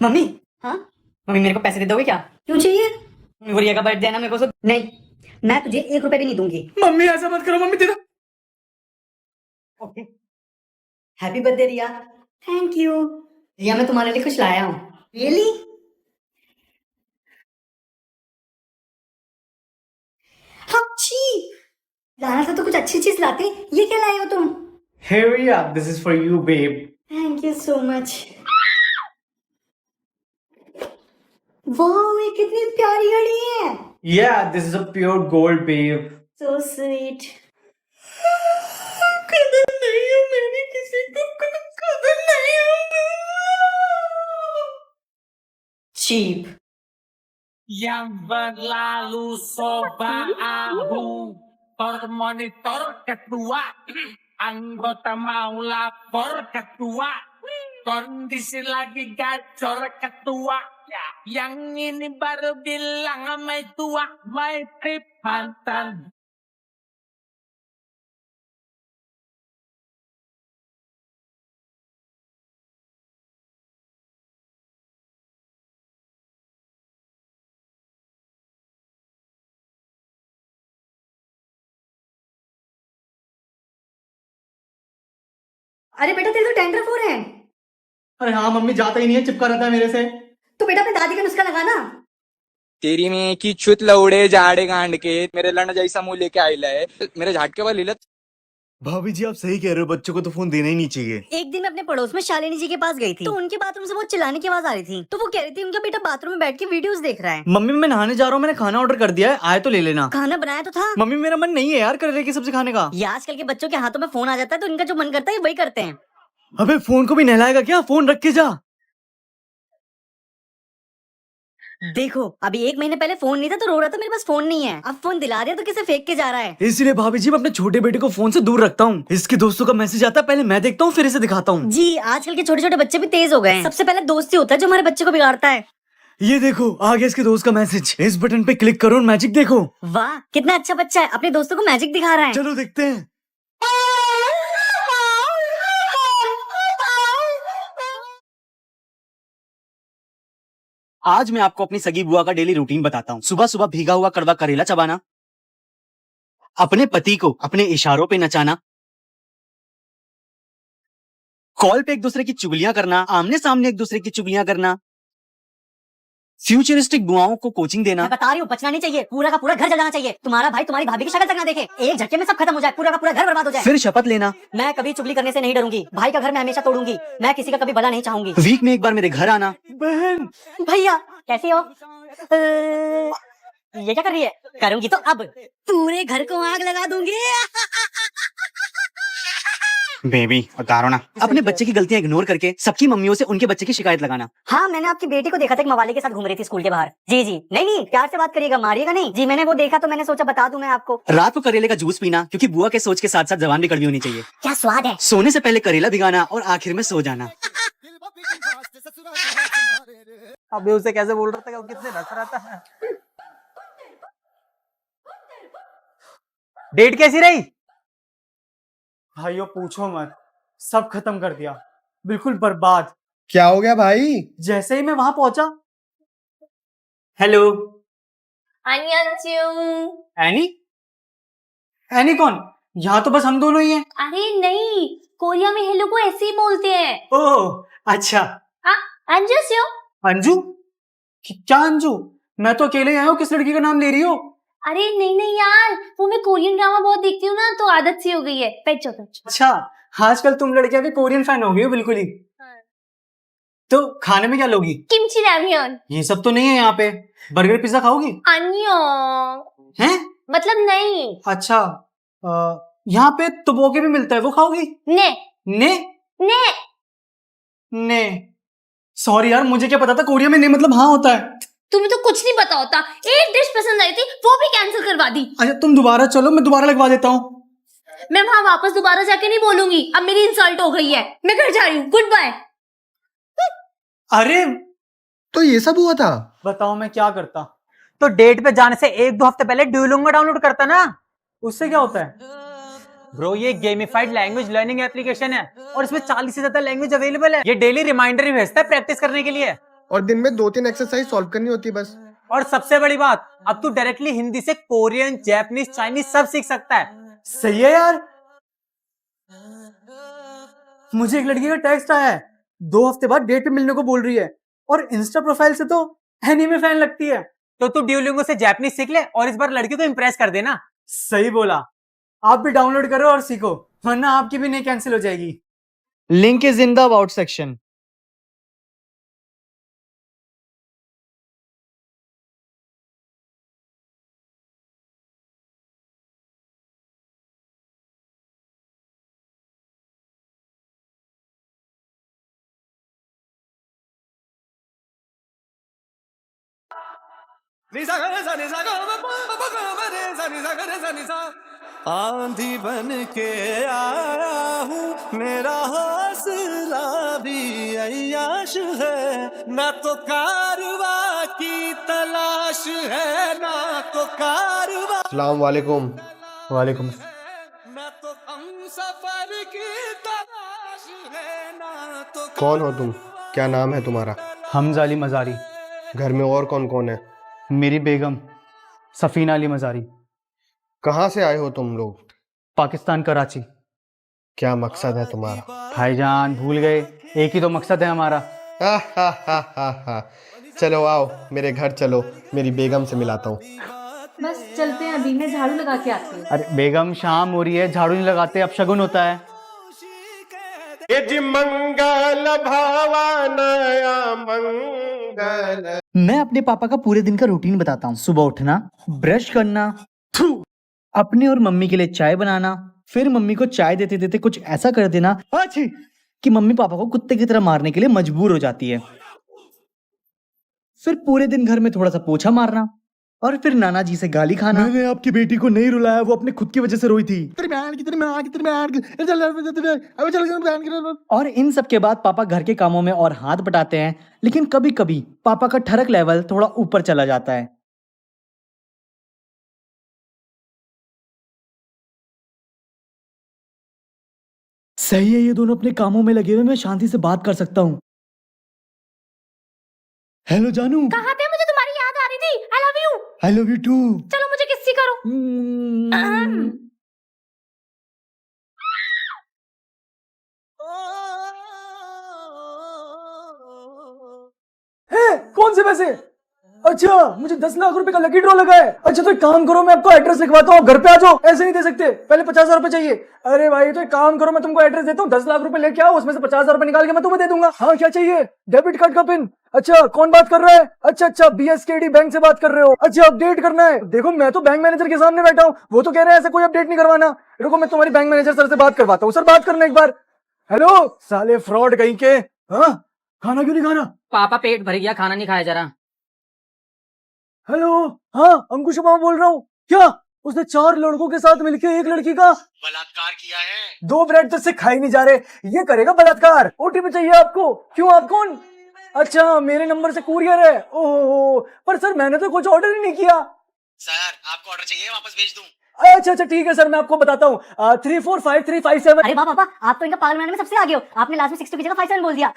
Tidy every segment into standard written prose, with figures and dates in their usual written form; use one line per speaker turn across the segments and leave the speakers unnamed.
Mummy.
हाँ
mummy मेरे को पैसे दे दोगे क्या?
क्यों चाहिए?
वो रिया का बर्थडे है ना, मेरे को सब।
नहीं, मैं तुझे 1 रुपए भी नहीं दूंगी।
मम्मी ऐसा मत करो, मम्मी दे दो।
Okay, happy birthday Riya. Thank you. Riya, मैं तुम्हारे लिए कुछ लाया हूँ। रियली? हाँ, छी। लाना था तो कुछ अच्छी चीज लाते। ये क्या लाए हो तुम?
Hey Ria, this is for you, babe.
Thank you so much. वाह, ये कितनी प्यारी घड़ी है।
Yeah, this is a pure gold, babe.
So sweet.
कदर नहीं है मेरी किसी को, कदर नहीं है।
Cheap.
Yang berlalu soba aku monitor ketua anggota mau lapor ketua kondisi lagi gacor ketua yang ini baru bilang sama tua my trip pantan.
अरे बेटा, तेरे तो डैंड्रफ हो रहे हैं।
अरे हाँ मम्मी, जाता ही नहीं है, चिपका रहता है मेरे से।
तो बेटा अपनी दादी का नुस्खा लगाना।
तेरी में की छुत लौड़े जाड़े गांड के मेरे लड़ जैसा मुंह लेके आइला है मेरे झाटके वाली लत।
भाभी जी आप सही कह रहे हो, बच्चों को तो फोन देना ही नहीं चाहिए।
एक दिन मैं अपने पड़ोस में शालिनी जी के पास गई थी, तो उनके बाथरूम से बहुत चिल्लाने की आवाज आ रही थी। तो वो कह रही थी उनका बेटा बाथरूम में बैठ के वीडियोस देख रहा है।
मम्मी मैं नहाने जा रहा हूँ, मैंने खाना ऑर्डर कर दिया है, आए तो ले लेना।
खाना बनाया तो था।
मम्मी मेरा मन नहीं है यार करेले की सब्जी खाने का।
ये आजकल के बच्चों के हाथों में फोन आ जाता है, तो इनका जो मन करता है वही करते हैं।
अबे फोन को भी नहलाएगा क्या? फोन रख के जा।
देखो, अभी 1 महीने पहले फोन नहीं था तो रो रहा था मेरे पास फोन नहीं है। अब फोन दिला दिया तो किसे फेंक के जा रहा है।
इसलिए भाभी जी मैं अपने छोटे बेटे को फोन से दूर रखता हूँ। इसके दोस्तों का मैसेज आता है, पहले मैं देखता हूँ फिर इसे दिखाता हूँ।
जी, आजकल के छोटे छोटे बच्चे भी तेज हो गए हैं। सबसे पहले दोस्ती होता है जो हमारे बच्चे को बिगाड़ता है।
ये देखो आ गया इसके दोस्त का मैसेज। इस बटन पे क्लिक करो और मैजिक देखो।
वाह, कितना अच्छा बच्चा है, अपने दोस्तों को मैजिक दिखा रहा है।
चलो देखते हैं। आज मैं आपको अपनी सगी बुआ का डेली रूटीन बताता हूँ। सुबह सुबह भीगा हुआ कड़वा करेला चबाना, अपने पति को अपने इशारों पे नचाना, कॉल पे एक दूसरे की चुगलियां करना, आमने सामने एक दूसरे की चुगलियां करना, फ्यूचरिस्टिक बुआओं को कोचिंग देना।
मैं बता रही हूँ, बचना नहीं चाहिए, पूरा का पूरा घर जल जाना चाहिए। तुम्हारा भाई तुम्हारी भाभी की शक्ल तक ना देखे, एक झटके में सब खत्म हो जाए, पूरा का पूरा घर बर्बाद हो जाए।
फिर शपथ लेना,
मैं कभी चुगली करने से नहीं डरूंगी, भाई का घर मैं हमेशा तोड़ूंगी, मैं किसी का कभी भला नहीं चाहूंगी।
वीक में एक बार मेरे घर आना। बहन
भैया कैसी हो? ये क्या कर रही है? करूंगी तो अब पूरे घर को आग लगा दूंगी।
बेबी उतारो ना। अपने बच्चे की गलतियां इग्नोर करके सबकी मम्मियों से उनके बच्चे की शिकायत लगाना।
हाँ, मैंने आपकी बेटी को देखा था, एक मवाली के साथ घूम रही थी स्कूल के बाहर। जी जी, नहीं नहीं, प्यार से बात करिएगा, मारिएगा नहीं। जी, मैंने वो देखा तो मैंने सोचा बता दूं मैं आपको।
रात को करेले का जूस पीना, क्योंकि बुआ के सोच के साथ साथ जवान भी कड़वी होनी चाहिए।
क्या स्वाद है।
सोने से पहले करेला भिगाना और आखिर में सो जाना।
अबे उसे कैसे बोल रहा था कि वो कितने रस रहा था। डेट कैसी रही?
भाइयों पूछो मत, सब खत्म कर दिया, बिल्कुल बर्बाद।
क्या हो गया भाई?
जैसे ही मैं वहां पहुंचा, हेलो
안녕하세요।
एनी। एनी कौन? यहाँ तो बस हम दोनों ही हैं।
अरे नहीं, कोरिया में हेलो को ऐसे ही बोलते हैं।
ओह अच्छा।
안녕하세요।
अंजू? क्या अंजू? मैं तो अकेले आया हूँ, किस लड़की का नाम ले रही हो?
अरे नहीं नहीं यार, वो मैं कोरियन ड्रामा बहुत देखती हूँ ना, तो आदत सी हो गई है। पहचान।
अच्छा, आजकल तुम लड़कियां भी कोरियन फैन हो गई हो बिल्कुल ही। तो खाने में क्या लोगी?
किमची रैवियन।
ये सब तो नहीं है यहाँ पे। बर्गर पिज्जा खाओगी?
अन्यों।
हैं?
मतलब नहीं।
अच्छा, यहाँ पे तबोके भी मिलता है, वो खाओगी?
ने
ने
ने
ने सॉरी यार, मुझे क्या पता था कोरिया में ने मतलब हाँ होता है।
तुम्हें तो कुछ नहीं पता होता। एक डिश पसंद आई थी, वो भी कैंसिल करवा दी।
अच्छा तुम दोबारा चलो, मैं दोबारा लगवा देता हूँ।
मैं वहां वापस दोबारा जाके नहीं बोलूंगी, अब मेरी इंसल्ट हो गई है। मैं घर जा रही हूँ, गुड बाय।
अरे
तो ये सब हुआ था?
बताओ मैं क्या करता।
तो डेट पे जाने से 1-2 हफ्ते पहले ड्यूलिंगो डाउनलोड करता ना।
उससे क्या होता है?
ब्रो ये गेमिफाइड लैंग्वेज लर्निंग एप्लीकेशन है और इसमें 40 से ज्यादा लैंग्वेज अवेलेबल है। ये डेली रिमाइंडर ही भेजता है प्रैक्टिस करने के लिए।
और दिन में 2-3 एक्सरसाइज सॉल्व करनी होती है बस।
और सबसे बड़ी बात, अब तू डायरेक्टली हिंदी से कोरियन, जापानीज, चाइनीज सब सीख सकता है।
सही है यार। मुझे एक लड़की का टेक्स्ट आया है, 2 हफ्ते बाद डेट पे मिलने को बोल रही है, और इंस्टा प्रोफाइल से तो एनीमे फैन लगती है।
तो तू ड्यूलिंगो से जापानीज सीख ले और इस बार लड़की को इम्प्रेस कर देना।
सही बोला। आप भी डाउनलोड करो और सीखो, वरना आपकी भी नहीं कैंसिल हो जाएगी। Link is in the about section.
आंधी बन के आया हूँ, मेरा हौसला भी अय्याश है, ना तो कारवा की तलाश है, ना तो कारवा,
अस्सलाम वालेकुम।
वालेकुम।
ना तो हम सफर की तलाश है, ना तो
कौन हो तुम? क्या नाम है तुम्हारा?
हमजा अली मजारी।
घर में और कौन कौन है?
मेरी बेगम सफीना अली मजारी।
कहाँ से आए हो तुम लोग?
पाकिस्तान, कराची।
क्या मकसद है तुम्हारा?
भाईजान भूल गए, एक ही तो मकसद है हमारा।
हा। चलो आओ मेरे घर चलो, मेरी बेगम से मिलाता हूँ।
बस चलते हैं, अभी मैं झाड़ू लगा के आती हूँ।
अरे बेगम शाम हो रही है, झाड़ू नहीं लगाते, अब शगुन होता है।
मंगल भावानया मंगल।
मैं अपने पापा का पूरे दिन का रूटीन बताता हूँ। सुबह उठना, ब्रश करना, अपने और मम्मी के लिए चाय बनाना, फिर मम्मी को चाय देते देते कुछ ऐसा कर देना अच्छी कि मम्मी पापा को कुत्ते की तरह मारने के लिए मजबूर हो जाती है। फिर पूरे दिन घर में थोड़ा सा पोछा मारना, और फिर नाना जी से गाली खाना। मैंने आपकी बेटी को नहीं रुलाया, वो अपने खुद की वजह से रोई थी। और इन सब के बाद पापा घर के कामों में और हाथ बटाते हैं, लेकिन कभी कभी पापा का ठरक लेवल थोड़ा ऊपर चला जाता है। सही है, ये दोनों अपने कामों में लगे हुए, मैं शांति से बात कर सकता हूँ। हेलो जानू।
कहाँ थे? मुझे तुम्हारी याद आ रही थी। I love you.
I love you too.
चलो मुझे किस्सी करो।
कौन से पैसे? अच्छा, मुझे 10 लाख रुपए का लकी ड्रॉ लगा है। अच्छा तो एक काम करो, मैं आपको एड्रेस लिखवाता हूँ, घर पे आ जाओ। ऐसे नहीं दे सकते, पहले 50,000 रुपए चाहिए। अरे भाई तो एक काम करो, मैं तुमको एड्रेस देता हूँ, 10 लाख रुपए लेके आओ, उसमें से 50,000 रुपए निकाल के मैं तुम्हें दे दूंगा। हाँ क्या चाहिए? डेबिट कार्ड का पिन। अच्छा कौन बात कर रहा है? अच्छा BSKD बैंक से बात कर रहे हो। अच्छा अपडेट करना है। देखो मैं तो बैंक मैनेजर के सामने बैठा हूँ, वो तो कह रहे हैं ऐसा कोई अपडेट नहीं करवाना। रुको मैं तुम्हारी बैंक मैनेजर सर से बात करवाता हूँ। सर बात करना एक बार। हेलो साले फ्रॉड कहीं के। हाँ खाना क्यों नहीं खाना?
पापा पेट भर गया, खाना नहीं खाया जरा।
हेलो हाँ अंकुश मामा बोल रहा हूँ। क्या उसने 4 लड़कों के साथ मिलकर एक लड़की का
बलात्कार किया है?
2 ब्रेड तो से खा ही नहीं जा रहे, ये करेगा बलात्कार। OTP चाहिए आपको? क्यों आप कौन? अच्छा मेरे नंबर से कुरियर है। ओहो पर सर मैंने तो कुछ ऑर्डर ही नहीं किया।
सर आपको ऑर्डर चाहिए, वापस भेज दूं?
अच्छा ठीक है सर, मैं आपको बताता हूँ। 345357।
अरे वाह पापा, आप तो इनका पागल बनाने में सबसे आगे हो। आपने लास्ट में 62 की जगह 57 बोल दिया।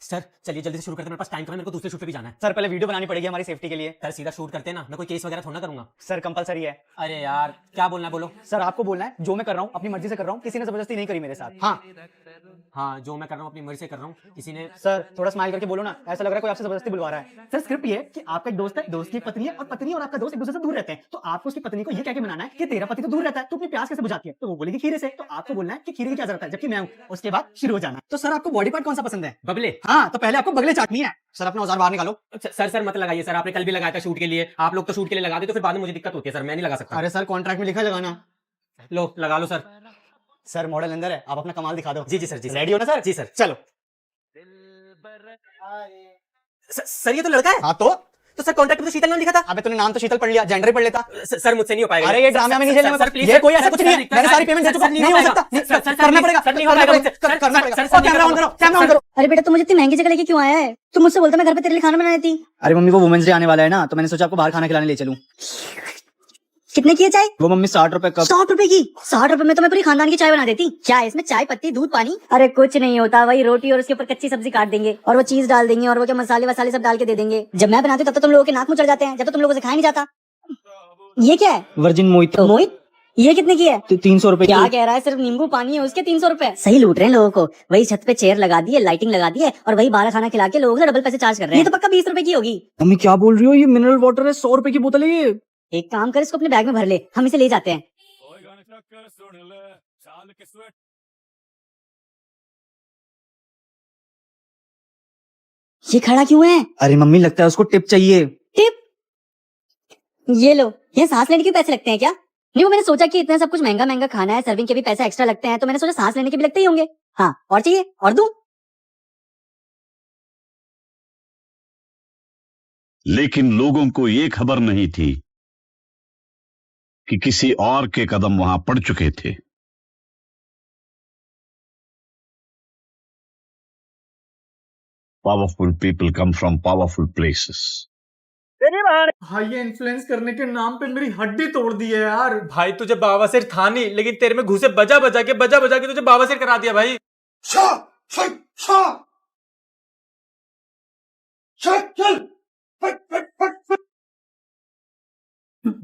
सर चलिए जल्दी से शुरू करते हैं, मेरे पास टाइम कम है, मेरे को दूसरे शूट पे भी जाना है।
सर पहले वीडियो बनानी पड़ेगी हमारी सेफ्टी के लिए।
सर सीधा शूट करते हैं ना, मैं कोई केस वगैरह थोड़ा ना करूंगा।
सर कंपलसरी है।
अरे यार क्या बोलना है बोलो।
सर आपको बोलना है, जो मैं कर रहा हूँ अपनी मर्जी से कर रहा हूँ, किसी ने जबरदस्ती नहीं करी मेरे साथ।
हाँ जो मैं कर रहा हूँ अपनी मर्जी से कर रहा हूँ, किसी ने।
सर थोड़ा स्माइल करके बोलो ना, ऐसा लग रहा है कोई आपसे जबरदस्ती बुलवा रहा है। सर स्क्रिप्ट ये है कि आपका एक दोस्त है, दोस्त की एक पत्नी है, और पत्नी और आपका दोस्त एक दूसरे से दूर रहते हैं, तो आपको उसकी पत्नी को ये कह के मनाना है कि तेरा पति तो दूर रहता है, तो अपनी प्यास कैसे बुझाती है? तो वो बोलेगी खीरे से, तो आपको बोलना है कि खीरे की क्या जरूरत है, जबकि मैं हूँ। उसके बाद शुरू हो जाना। तो सर आपको बॉडी पार्ट कौन सा पसंद है?
बबले।
हाँ तो पहले आपको बगले चाटनी है। सर अपना औजार बाहर निकालो।
सर मत लगाइए सर, आपने कल भी लगाया था शूट के लिए। आप लोग तो शूट के लिए लगा दे तो फिर बाद में मुझे दिक्कत होती है सर, मैं नहीं लगा सकता।
अरे सर कॉन्ट्रैक्ट में लिखा है लगाना।
लो लगा लो सर।
सर मॉडल अंदर है, आप अपना कमाल दिखा दो।
जी सर जी।
रेडी हो ना सर?
जी सर।
चलो।
सर ये तो लड़का है।
हाँ
तो सर कॉन्ट्रैक्ट में तो शीतल नाम लिखा था।
अबे तूने नाम तो शीतल पढ़ लिया, जेंडर ही पढ़ लेता।
सर मुझसे नहीं हो पाएगा।
अरे ये ड्रामा में नहीं झेलने
सर, प्लीज,
ये कोई ऐसा
सर,
कुछ नहीं है, मैंने सारी पेमेंट दे चुका, नहीं हो सकता, करना पड़ेगा, करना पड़ेगा। कैमरा ऑन करो, कैमरा ऑन करो।
अरे बेटा तुम मुझे इतनी महंगी जगह लेके क्यों आया है? तुम मुझसे बोलता मैं घर पे तेरे लिए खाना बना देती।
अरे मम्मी को वुमेन्स डे आने वाला है ना, तो मैंने सोचा आपको बाहर खाना खिलाने ले चलूं।
कितने की है चाय?
वो मम्मी 60 रुपए कप।
60 रुपए की? 60 रुपए में तो मैं पूरी खानदान की चाय बना देती। क्या है इसमें? चाय पत्ती, दूध, पानी? अरे कुछ नहीं होता, वही रोटी और उसके ऊपर कच्ची सब्जी काट देंगे और वो चीज डाल देंगे और वो क्या मसाले वसाले सब डाल के दे देंगे। जब मैं बनाती हूँ तब तो तुम लोगों के नाक मुंह चढ़ जाते हैं, जब तो तुम लोगों से खाया नहीं जाता। ये क्या है?
वर्जिन मोहित।
तो मोहित ये कितने की है?
300 रुपए
क्या
की।
कह रहा है? सिर्फ नींबू पानी है उसके 300 रुपए? सही लूट रहे हैं लोगों को। वही छत पे चेयर लगा दी है, लाइटिंग लगा दी है और वही 12 खाना खिला के लोगों से डबल पैसे चार्ज कर रहे हैं। ये तो पक्का 20 रुपए की होगी।
मम्मी क्या बोल रही हो? ये मिनरल वाटर है, 100 रुपए की बोतल है ये।
एक काम कर, इसको अपने बैग में भर ले, हम इसे ले जाते हैं। ये खड़ा क्यों है?
अरे मम्मी लगता है उसको टिप चाहिए।
टिप? ये लो। ये सांस लेने के भी पैसे लगते हैं क्या? नहीं, वो मैंने सोचा कि इतना सब कुछ महंगा महंगा खाना है, सर्विंग के भी पैसे एक्स्ट्रा लगते हैं, तो मैंने सोचा सांस लेने के भी लगते ही होंगे। हाँ, और चाहिए? और दूं?
लेकिन लोगों को ये खबर नहीं थी कि किसी और के कदम वहां पड़ चुके थे। Powerful people come from powerful places.
भाई ये इन्फ्लुएंस करने के नाम पे मेरी हड्डी तोड़ दी है यार।
भाई तुझे बावासीर था नहीं, लेकिन तेरे में घुसे बजा बजा के तुझे बावासीर करा दिया भाई।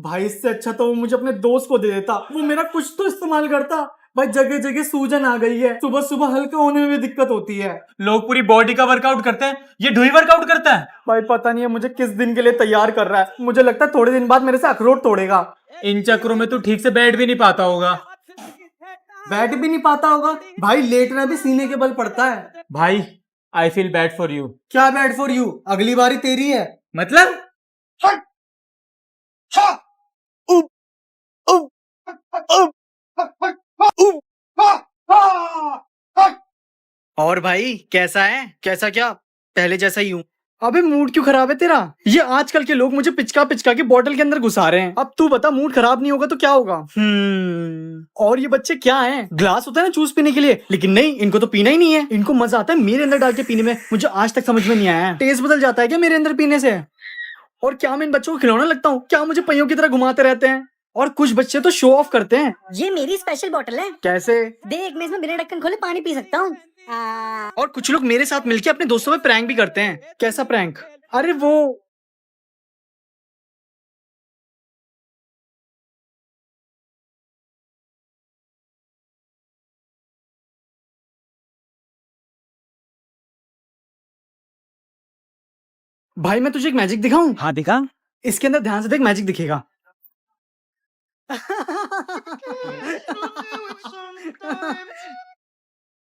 भाई इससे अच्छा तो वो मुझे अपने दोस्त को दे देता, वो मेरा कुछ तो इस्तेमाल करता। भाई जगह जगह सूजन आ गई है, सुबह सुबह हल्का होने में भी दिक्कत होती है।
लोग पूरी बॉडी का वर्कआउट करते हैं, ये ढुई वर्कआउट करता है।
भाई पता नहीं है मुझे किस दिन के लिए तैयार कर रहा है। मुझे लगता है थोड़े दिन बाद मेरे से अखरोट तोड़ेगा।
इन चक्करों में तू ठीक से बैठ भी नहीं पाता होगा।
बैठ भी नहीं पाता होगा? भाई लेटना भी सीने के बल पड़ता है।
भाई I feel bad for you.
क्या बैड फॉर यू? अगली बारी तेरी है।
मतलब
और भाई कैसा है? कैसा क्या? पहले जैसा ही हूँ। अबे मूड क्यों खराब है तेरा? ये आजकल के लोग मुझे पिचका पिचका के बोतल के अंदर घुसा रहे हैं। अब तू बता, मूड खराब नहीं होगा तो क्या होगा? और ये बच्चे क्या हैं? ग्लास होता है ना जूस पीने के लिए, लेकिन नहीं, इनको तो पीना ही नहीं है। इनको मजा आता है मेरे अंदर डाल के पीने में। मुझे आज तक समझ में नहीं आया टेस्ट बदल जाता है क्या मेरे अंदर पीने से? और क्या मैं इन बच्चों को खिलौना लगता हूँ? क्या मुझे पहियों की तरह घुमाते रहते हैं? और कुछ बच्चे तो शो ऑफ करते हैं।
ये मेरी स्पेशल बोतल है।
कैसे?
देख, मैं इसमें बिना ढक्कन खोले पानी पी सकता हूँ।
और कुछ लोग मेरे साथ मिलके अपने दोस्तों पे प्रैंक भी करते हैं। कैसा प्रैंक? अरे वो भाई मैं तुझे एक मैजिक दिखाऊं?
हाँ दिखा।
इसके अंदर ध्यान से देख, मैजिक दिखेगा।